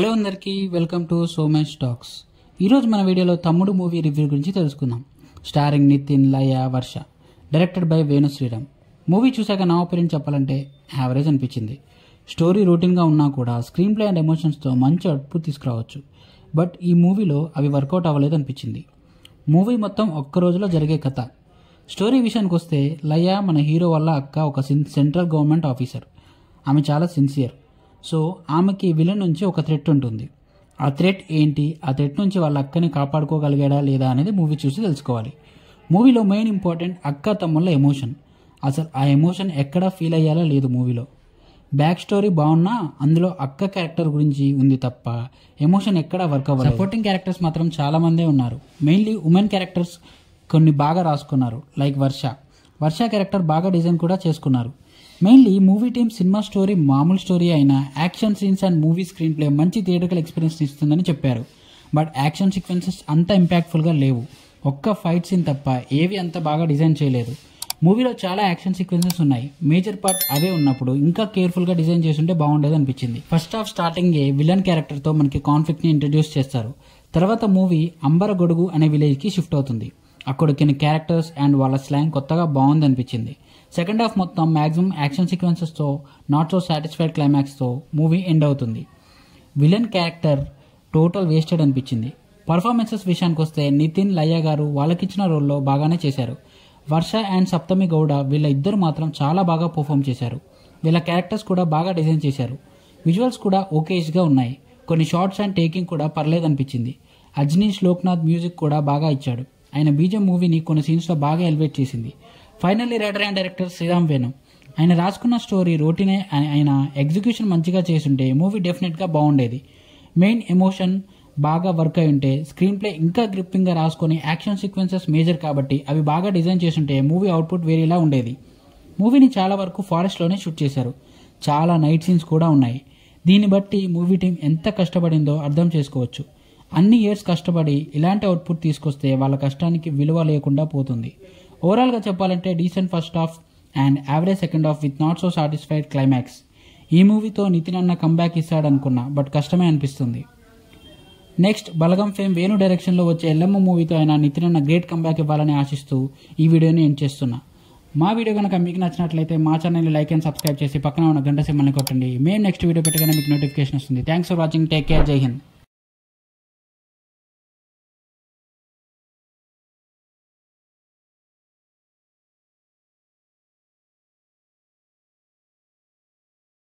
Hello అందరికీ welcome to so much talks. ఈరోజు మన వీడియోలో తమ్ముడు మూవీ రివ్యూ గురించి తెలుసుకుందాం. Starring Nithiin, Laya, Varsha, directed by Venu Sriram. Movie చూశాక నా ఒపీనియన్ చెప్పాలంటే యావరేజ్ అనిపించింది. స్టోరీ రొటీన్గా ఉన్నా కూడా స్క్రీన్ ప్లే అండ్ ఎమోషన్స్తో మంచి అవుట్పుట్ తీసుకురావచ్చు. బట్ ఈ మూవీలో అవి వర్కౌట్ అవ్వలేదు అనిపించింది. మూవీ మొత్తం ఒక్క రోజులో జరిగే కథ. స్టోరీ విషయానికి వస్తే లయ మన హీరో వల్ల అక్క ఒక సెంట్రల్ గవర్నమెంట్ ఆఫీసర్. ఆమె చాలా సిన్సియర్. సో ఆమెకి విలన్ నుంచి ఒక థ్రెట్ ఉంటుంది. ఆ థ్రెట్ ఏంటి, ఆ థ్రెట్ నుంచి వాళ్ళ అక్కని కాపాడుకోగలిగాడా లేదా అనేది మూవీ చూసి తెలుసుకోవాలి. మూవీలో మెయిన్ ఇంపార్టెంట్ అక్క తమ్ముళ్ళ ఎమోషన్. అసలు ఆ ఎమోషన్ ఎక్కడా ఫీల్ అయ్యేలా లేదు మూవీలో. బ్యాక్ స్టోరీ బాగున్నా అందులో అక్క క్యారెక్టర్ గురించి ఉంది తప్ప ఎమోషన్ ఎక్కడా వర్క్ అవ్వలేదు. సపోర్టింగ్ క్యారెక్టర్స్ మాత్రం చాలా మందే ఉన్నారు. మెయిన్లీ ఉమెన్ క్యారెక్టర్స్ కొన్ని బాగా రాసుకున్నారు. లైక్ వర్ష క్యారెక్టర్ బాగా డిజైన్ కూడా చేసుకున్నారు. Mainly movie team cinema story మామూలు స్టోరీ అయినా action scenes and movie screen play మంచి థియేటర్కల్ ఎక్స్పీరియన్స్ ఇస్తుందని చెప్పారు. బట్ యాక్షన్ సీక్వెన్సెస్ అంత ఇంపాక్ట్ఫుల్గా లేవు. ఒక్క ఫైట్ సీన్ తప్ప ఏవి అంత బాగా డిజైన్ చేయలేదు. మూవీలో చాలా యాక్షన్ సీక్వెన్సెస్ ఉన్నాయి. మేజర్ పార్ట్ అవే ఉన్నప్పుడు ఇంకా కేర్ఫుల్గా డిజైన్ చేస్తుంటే బాగుండేది అనిపించింది. ఫస్ట్ హాఫ్ స్టార్టింగే విలన్ క్యారెక్టర్తో మనకి కాన్ఫ్లిక్ట్ని ఇంట్రడ్యూస్ చేస్తారు. తర్వాత మూవీ అంబరగొడుగు అనే విలేజ్కి షిఫ్ట్ అవుతుంది. అక్కడికి క్యారెక్టర్స్ అండ్ వాళ్ళ స్లాంగ్ కొత్తగా బాగుంది అనిపించింది. సెకండ్ హాఫ్ మొత్తం మ్యాక్సిమం యాక్షన్ సీక్వెన్సెస్తో నాట్ సో సాటిస్ఫైడ్ క్లైమాక్స్తో మూవీ ఎండ్ అవుతుంది. విలన్ క్యారెక్టర్ టోటల్ వేస్టెడ్ అనిపించింది. పర్ఫార్మెన్సెస్ విషయానికి వస్తే నితిన్, లయ గారు వాళ్ళకిచ్చిన రోల్లో బాగానే చేశారు. వర్ష అండ్ సప్తమి గౌడ వీళ్ళ ఇద్దరు మాత్రం చాలా బాగా పర్ఫామ్ చేశారు. వీళ్ళ క్యారెక్టర్స్ కూడా బాగా డిజైన్ చేశారు. విజువల్స్ కూడా ఓకేష్గా ఉన్నాయి. కొన్ని షార్ట్స్ అండ్ టేకింగ్ కూడా పర్లేదు అనిపించింది. అజ్నీష్ లోక్నాథ్ మ్యూజిక్ కూడా బాగా ఇచ్చాడు. ఆయన బీజం మూవీని కొన్ని సీన్స్లో బాగా ఎలివేట్ చేసింది. Finally writer and director Sriram Venu. ఆయన రాసుకున్న స్టోరీ రోటీనే, ఆయన ఎగ్జిక్యూషన్ మంచిగా చేసుంటే మూవీ డెఫినెట్గా బాగుండేది. మెయిన్ ఎమోషన్ బాగా వర్క్ అయి ఉంటే స్క్రీన్ ప్లే ఇంకా గ్రిప్పింగ్గా రాసుకొని యాక్షన్ సీక్వెన్సెస్ మేజర్ కాబట్టి అవి బాగా డిజైన్ చేసుంటే మూవీ అవుట్పుట్ వేరేలా ఉండేది. మూవీని చాలా వరకు ఫారెస్ట్లోనే షూట్ చేశారు. చాలా నైట్ సీన్స్ కూడా ఉన్నాయి. దీన్ని బట్టి మూవీ టీం ఎంత కష్టపడిందో అర్థం చేసుకోవచ్చు. అన్ని ఇయర్స్ కష్టపడి ఇలాంటి అవుట్పుట్ తీసుకొస్తే వాళ్ళ కష్టానికి విలువ లేకుండా పోతుంది. ఓవరాల్గా చెప్పాలంటే decent first half and average second half with not so satisfied climax. ఈ మూవీతో నితిన్ అన్న కంబ్యాక్ ఇస్తాడనుకున్నా, బట్ కష్టమే అనిపిస్తుంది. నెక్స్ట్ బలగం ఫేమ్ వేణు డైరెక్షన్లో వచ్చే ఎల్లమ్మ మూవీతో అయినా నితిన్ అన్న గ్రేట్ కంబ్యాక్ ఇవ్వాలని ఆశిస్తూ ఈ వీడియోని ఎండ్ చేస్తున్నా. మా వీడియో కనుక మీకు నచ్చినట్లయితే మా ఛానల్ని లైక్ అండ్ సబ్స్క్రైబ్ చేసి పక్కన ఉన్న గంట సింబల్ని కొట్టండి. మేము నెక్స్ట్ వీడియో పెట్టగానే మీకు నోటిఫికేషన్ వస్తుంది. Thanks for watching. Take care. జై హింద్.